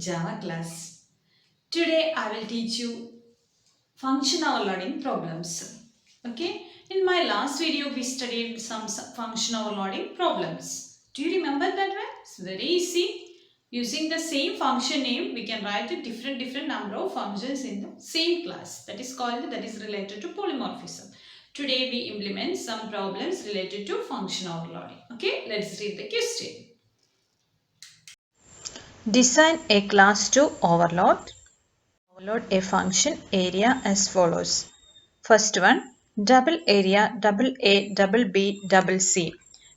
Java class. Today I will teach you function overloading problems. Okay, in my last video we studied some function overloading problems. Do you remember that one? It's very easy. Using the same function name we can write a different number of functions in the same class. That is related to polymorphism. Today we implement some problems related to function overloading. Okay, let's read the question. Design a class to overload. Overload a function area as follows. First one, double area double A double B double C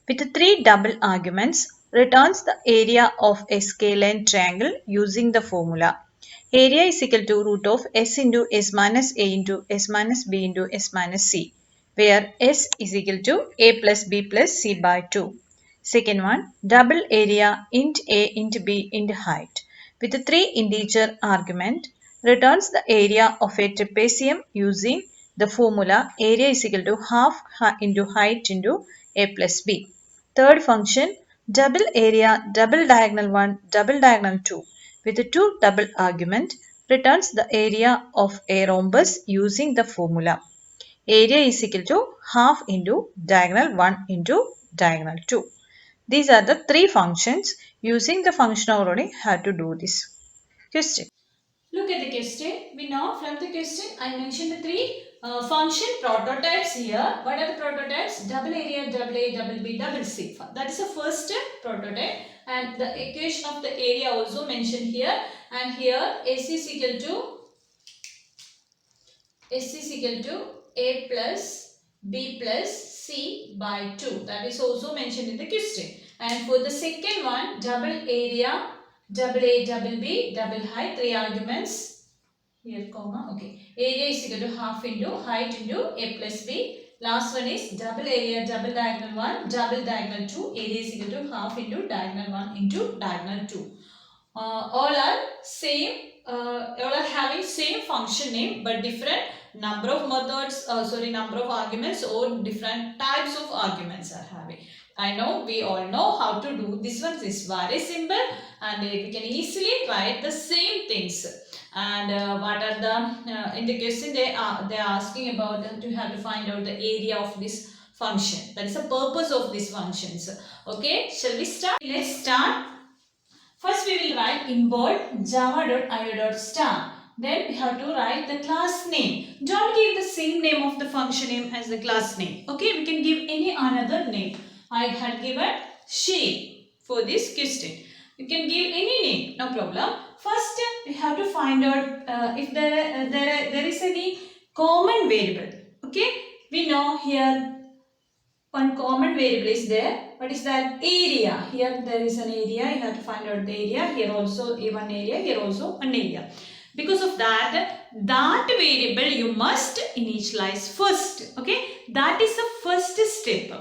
with three double arguments returns the area of a scalene triangle using the formula. Area is equal to root of s into s minus a into s minus b into s minus c, where s is equal to a plus b plus c by 2. Second one, double area int a int b int height with a three integer argument returns the area of a trapezium using the formula area is equal to half into height into a plus b. Third function, double area double diagonal 1 double diagonal 2 with a two double argument returns the area of a rhombus using the formula area is equal to half into diagonal 1 into diagonal 2. These are the three functions. Using the function overloading, how to do this question. Look at the question. We know from the question I mentioned the three function prototypes here. What are the prototypes? Double area, double A, double B, double C. That is the first prototype, and the equation of the area also mentioned here. And here S is equal to A plus B plus C by 2. That is also mentioned in the question. And for the second one, double area, double A, double B, double height, three arguments. Here comma, okay. Area is equal to half into height into A plus B. Last one is double area, double diagonal 1, double diagonal 2. Area is equal to half into diagonal 1 into diagonal 2. All are same, all are having same function name but different number of methods, number of arguments or different types of arguments are having. I know we all know how to do this one. Is very simple and we can easily write the same things. And what are the in the question they are asking about to have to find out the area of this function. That is the purpose of these functions. Okay, shall we start? Let's start. First we will write import java.io.star. Then we have to write the class name. Don't give the same name of the function name as the class name. Okay, we can give any another name. I had given shape for this question. You can give any name, no problem. First we have to find out if there is any common variable. Okay, we know here one common variable is there. What is that? Area. Here there is an area. You have to find out the area. Here also one area. Here also one area. Because of that variable you must initialize first. Okay. That is the first step.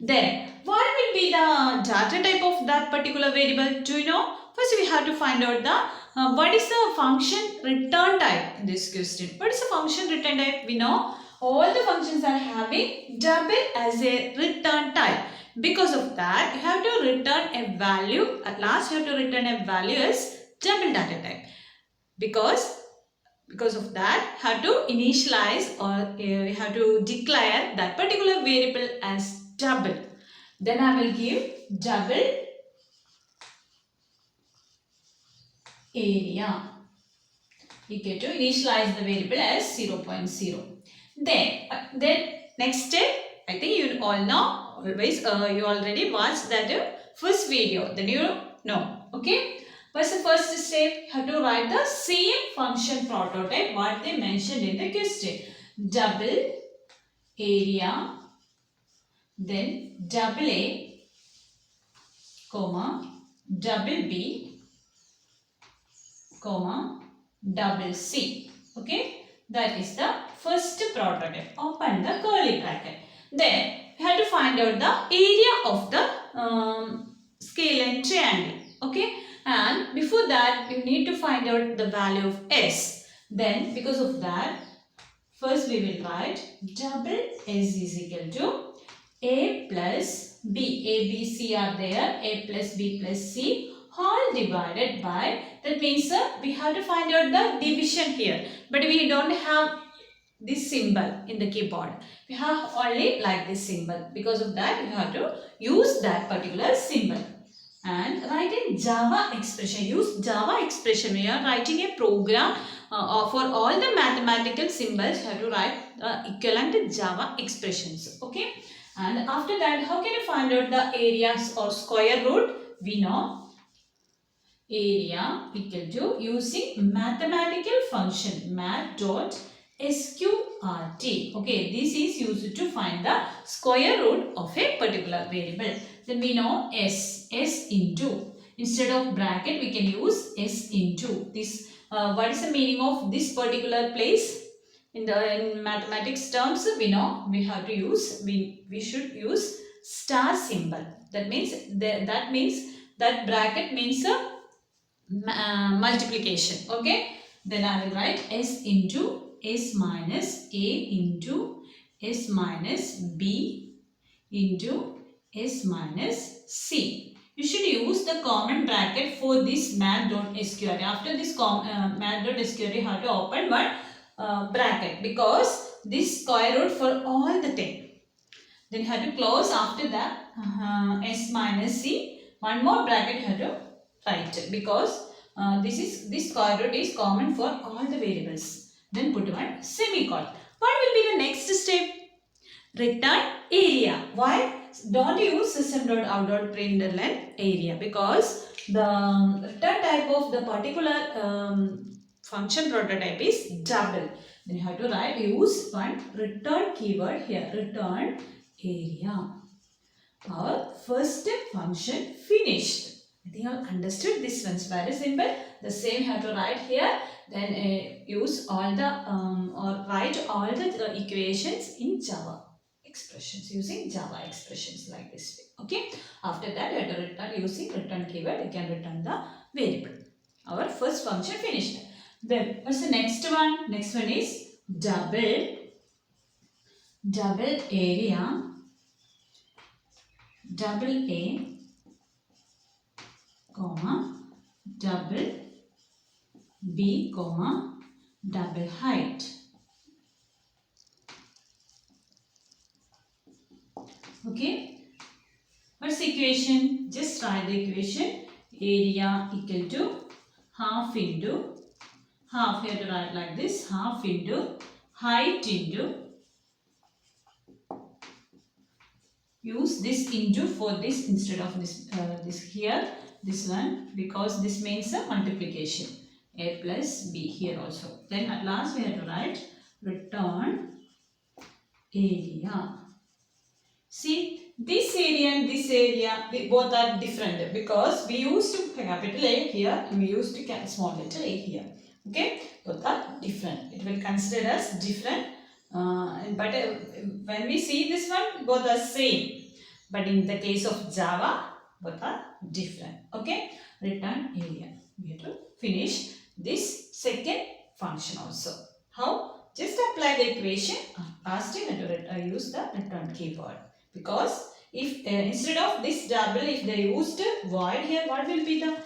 Then what will be the data type of that particular variable? Do you know? First we have to find out the what is the function return type in this question. What is the function return type? We know all the functions are having double as a return type. Because of that, you have to return a value. At last, you have to return a value as double data type. Because of that, have to initialize or you have to declare that particular variable as double. Then I will give double area equal to initialize the variable as 0.0. Then next step, I think you all know, always you already watched that first video, then you know. Okay, what's the first step? You have to write the same function prototype what they mentioned in the question. Double area, then double A, comma, double B, comma, double C. Okay, that is the first prototype. Open the curly bracket. Then we have to find out the area of the scalene triangle. Okay, and before that you need to find out the value of S. Then because of that, first we will write double S is equal to A plus B. A, B, C are there. A plus B plus C all divided by, that means we have to find out the division here, but we don't have this symbol in the keyboard. We have only like this symbol. Because of that, you have to use that particular symbol. And write in Java expression. Use Java expression. We are writing a program for all the mathematical symbols. You have to write equivalent Java expressions. Okay. And after that, how can you find out the areas or square root? We know area equal to using mathematical function math dot sqrt. Okay, this is used to find the square root of a particular variable. Then we know s into, instead of bracket we can use s into this. What is the meaning of this particular place? In mathematics terms, we know we have to use, we should use star symbol. That means that bracket means multiplication. Okay, then I will write s into s minus a into s minus b into s minus c. You should use the common bracket for this math.sqrt. After this math.sqrt, you have to open one bracket, because this square root for all the 10. Then you have to close after that s minus c. One more bracket you have to write, because this square root is common for all the variables. Then put one semicolon. What will be the next step? Return area. Why? Don't use system.out.println area, because the return type of the particular function prototype is double. Then you have to write, use one return keyword here, return area. Our first function finished. I think you all understood this one. It's very simple. The same you have to write here. Then use all the or write all the equations in Java expressions, using Java expressions like this way. Okay. After that, you have to return using return keyword. You can return the variable. Our first function finished. Then what's the next one? Next one is double area, double A, comma, double B, comma, double height. Okay. What's the equation? Just write the equation. Area equal to half into half. Here to write like this. Half into height into. Use this into for this instead of this this here. This one, because this means a multiplication. A plus B here also. Then at last we have to write return area. See, this area and this area, they both are different, because we used to capital A here and we used to small letter a here. Okay, both are different. It will consider as different. But when we see this one, both are same. But in the case of Java, both are different. Okay, return area. We have to finish this second function also. How? Just apply the equation. Last time I use the return keyword. Because if instead of this double, if they used void here, what will be the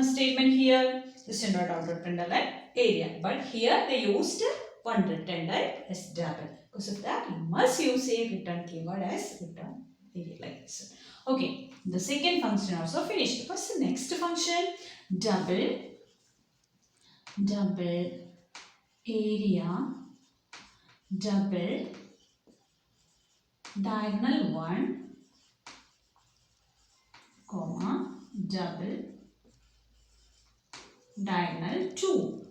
statement here? System.out.println area. But here they used one return type as double. Because of that, you must use a return keyword as return area like this. Okay, the second function also finished. What's the next function? Double area, double diagonal 1, comma, double diagonal 2.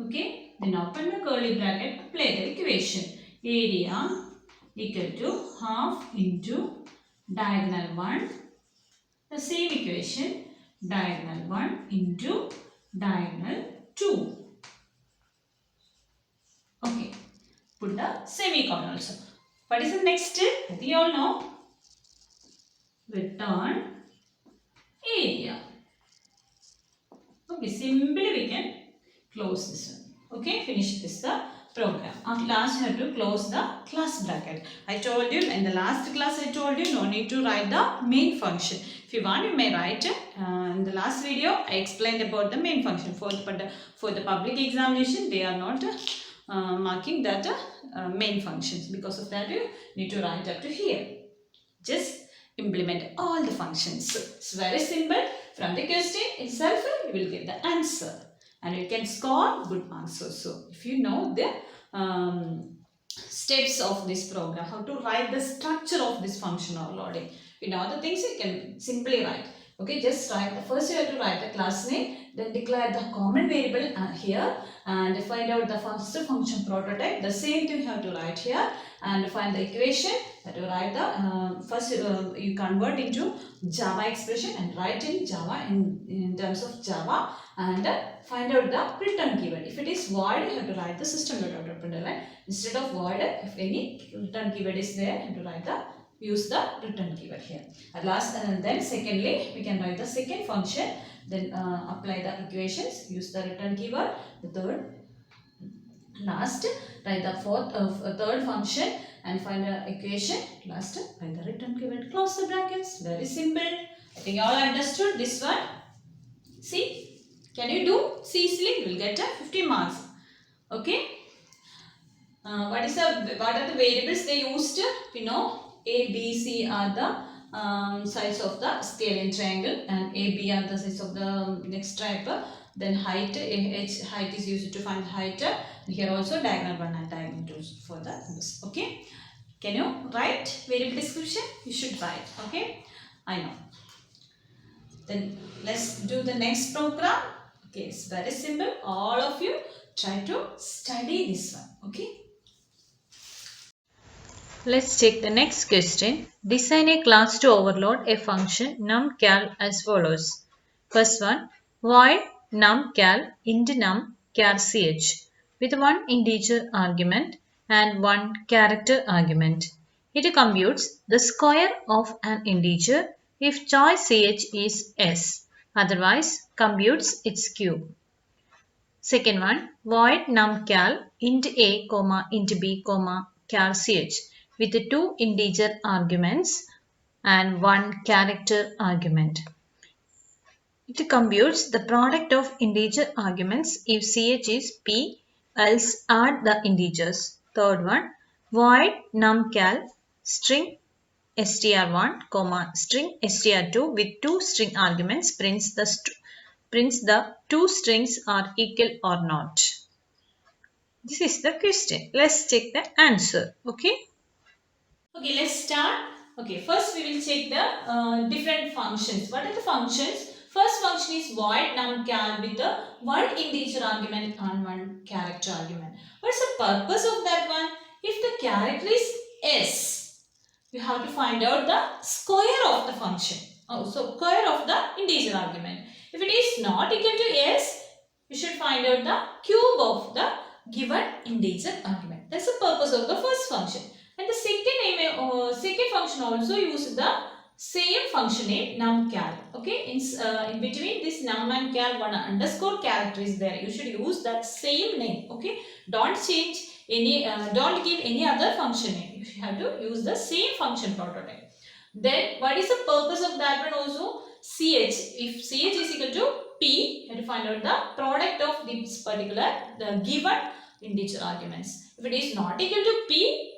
Okay, then open the curly bracket, apply the equation. Area equal to half into diagonal 1. The same equation, diagonal 1 into diagonal 2. Okay, put the semicolon also. What is the next step? I think you all know. Return area. Okay, simply we can close this one. Okay, finish this the program. At last you have to close the class bracket. I told you in the last class, I told you no need to write the main function. If you want, you may write. In the last video I explained about the main function. For the public examination, they are not marking that main functions. Because of that, you need to write up to here. Just implement all the functions. It's very simple. From the question itself, you will get the answer. And you can score good marks also. If you know the steps of this program, how to write the structure of this function overloading. You know the things, you can simply write. Okay, just write. First you have to write the class name, then declare the common variable here, and find out the first function prototype. The same thing you have to write here, and find the equation. You have to write the first you convert into Java expression and write in Java in terms of Java, and find out the return keyword. If it is void, you have to write the system.out.println. Instead of void, if any return keyword is there, you have to write use the return keyword here. At last, and then secondly, we can write the second function, then apply the equations, use the return keyword. The third, last, write the third function and find the equation. Last, write the return keyword. Close the brackets. Very simple. I think you all understood this one. See, can you do? See easily, you will get 50 marks. Okay. What are the variables they used? We know A, B, C are the sides of the scaling triangle, and A, B are the sides of the next stripe. Then height, H height is used to find height. Here also diagonal 1 and diagonal 2 for the numbers. Okay. Can you write variable description? You should write. Okay. I know. Then let's do the next program. Okay, it's very simple. All of you try to study this one. Okay. Let's take the next question. Design a class to overload a function numCal as follows. First one, void numCal int numCal ch with one integer argument and one character argument. It computes the square of an integer if choice ch is s, otherwise computes its cube. Second one, void numCal int a, int b, cal ch with two integer arguments and one character argument. It computes the product of integer arguments if ch is p, else add the integers. Third one, void numCal string str1, string str2 with two string arguments prints the two strings are equal or not. This is the question. Let's check the answer. Okay. Okay, let's start. Okay, first we will check the different functions. What are the functions? First function is void numCal with the one integer argument and one character argument. What's the purpose of that one? If the character is s, we have to find out the square of the function. So square of the integer argument. If it is not equal to s, we should find out the cube of the given integer argument. That's the purpose of the first function. And the second function also uses the same function name numCal. Okay, in between this num and cal, one underscore character is there. You should use that same name. Okay, don't change any, don't give any other function name. You have to use the same function prototype. Then what is the purpose of that one also? Ch. If ch is equal to p, you have to find out the product of this particular the given integer arguments. If it is not equal to p,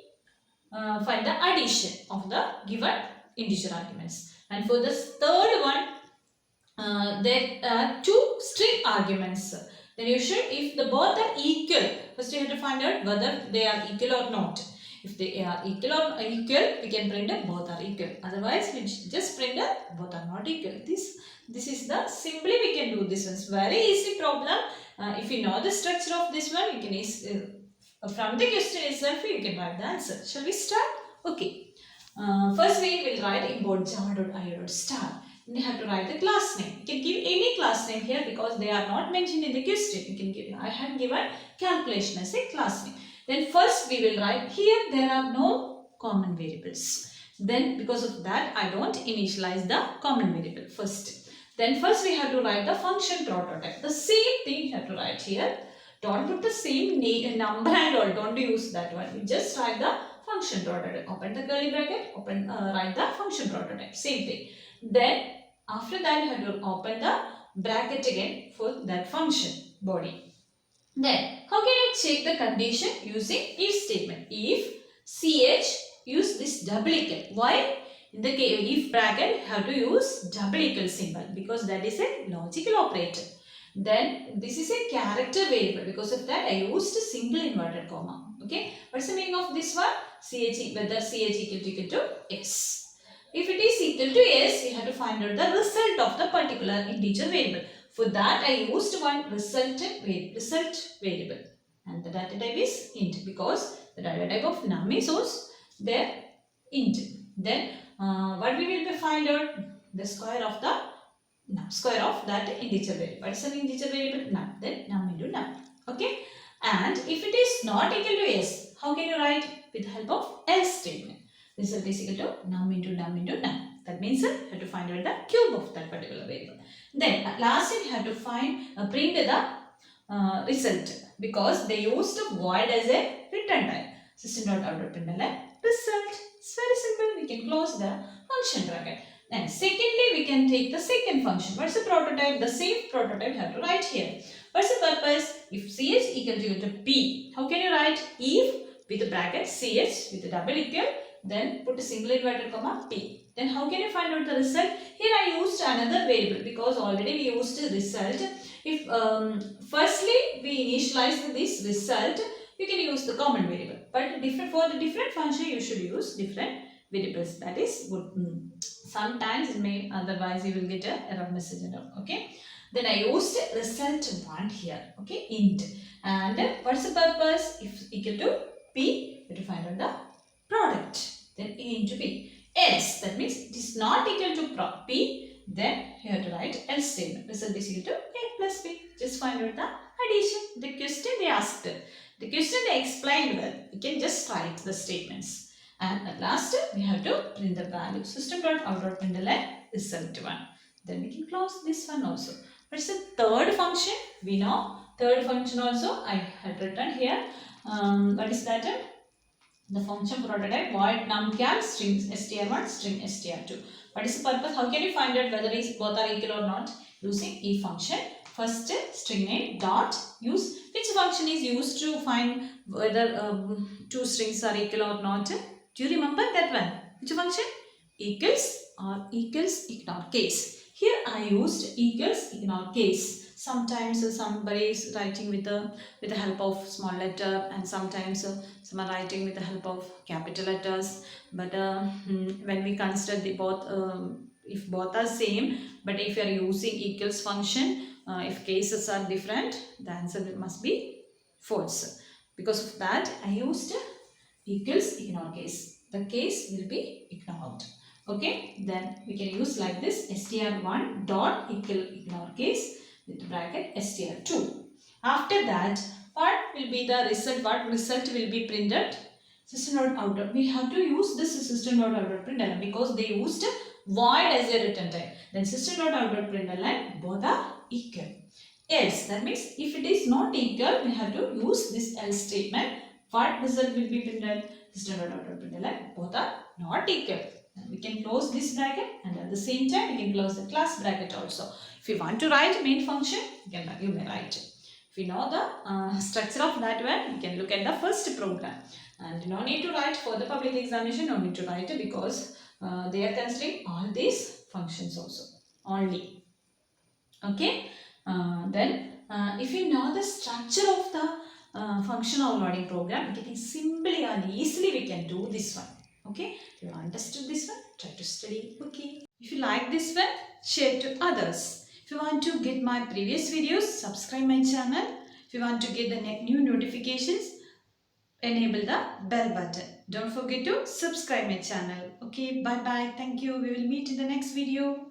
find the addition of the given integer arguments. And for the third one, there are two string arguments. Then you should, if the both are equal, first you have to find out whether they are equal or not. If they are equal, we can print that both are equal. Otherwise, we just print that both are not equal. This is the simply we can do this one. It's very easy problem. If you know the structure of this one, you can from the question itself, you can write the answer. Shall we start? Okay. First we will write import java.io.star. You have to write the class name. You can give any class name here because they are not mentioned in the question. You can give, I have given calculation as a class name. Then first we will write, here there are no common variables. Then because of that, I don't initialize the common variable first. Then first we have to write the function prototype. The same thing you have to write here. Don't put the same number and all. Don't use that one. You just write the function prototype. Open the curly bracket. Write the function prototype. Same thing. Then after that, you have to open the bracket again for that function body. Then how can I check the condition using if statement? If ch use this double equal. Why? In the case if bracket, you have to use double equal symbol because that is a logical operator. Then this is a character variable. Because of that, I used a single inverted comma. Okay. What's the meaning of this one? Whether ch equal to s. If it is equal to s, you have to find out the result of the particular integer variable. For that, I used one result variable. And the data type is int because the data type of num is also there int. Then what we will find out? The square of the square of that integer variable. What is an integer variable? Num. Then num into num. Okay. And if it is not equal to s, how can you write? With the help of else statement. Result is equal to num into num into num. That means you have to find out the cube of that particular variable. Then lastly, you have to print the result because they used void as a return type. System.out.println result. It's very simple. We can close the function bracket. And secondly, we can take the second function. What's the prototype? The same prototype you have to write here. What's the purpose? If ch equal to p, how can you write? If with the bracket ch with the double equal, then put a single inverted comma p. Then how can you find out the result? Here I used another variable because already we used the result. If firstly we initialize this result, you can use the common variable. But for the different function, you should use different variables. That is good. Sometimes it may, otherwise you will get an error message and all. Okay. Then I used result 1 here. Okay. Int. And what's the purpose? If equal to p, you have to find out the product. Then a into p. Else, that means it is not equal to p, then you have to write else statement. Result is equal to a plus b. Just find out the addition. The question they asked. The question they explained well. You can just write the statements. And at last, we have to print the value. System.out.println result 1. Then we can close this one also. What's the third function? We know third function also I had written here. What is that? The function prototype void numcam strings str1 string str2. What is the purpose? How can you find out whether both are equal or not? Using if function. First string name dot use. Which function is used to find whether two strings are equal or not? Do you remember that one? Which function? Equals or equals ignore case. Here I used equals ignore case. Sometimes somebody is writing with the help of small letter, and sometimes some are writing with the help of capital letters. But when we consider the both, if both are same, but if you are using equals function, if cases are different, the answer must be false. Because of that, I used equals ignore case. The case will be ignored. Okay, then we can use like this str1 dot equal ignore case with bracket str2. After that, what will be the result? What result will be printed? System.out. We have to use this system.out.println because they used void as a return type. Then system.out.println both are equal. Else, that means if it is not equal, we have to use this else statement. What result will be printed? System.out.println both are not equal. Then we can close this bracket, and at the same time we can close the class bracket also. If you want to write main function, you may write. If you know the structure of that one, you can look at the first program. And no need to write for the public examination, no need to write it because they are considering all these functions also only. Okay. Then if you know the structure of the function overloading program, you can simply and easily we can do this one. Okay. If you understood this one, try to study. Okay. If you like this one, share to others. If you want to get my previous videos, subscribe my channel. If you want to get the new notifications, enable the bell button. Don't forget to subscribe my channel. Okay, bye bye. Thank you. We will meet in the next video.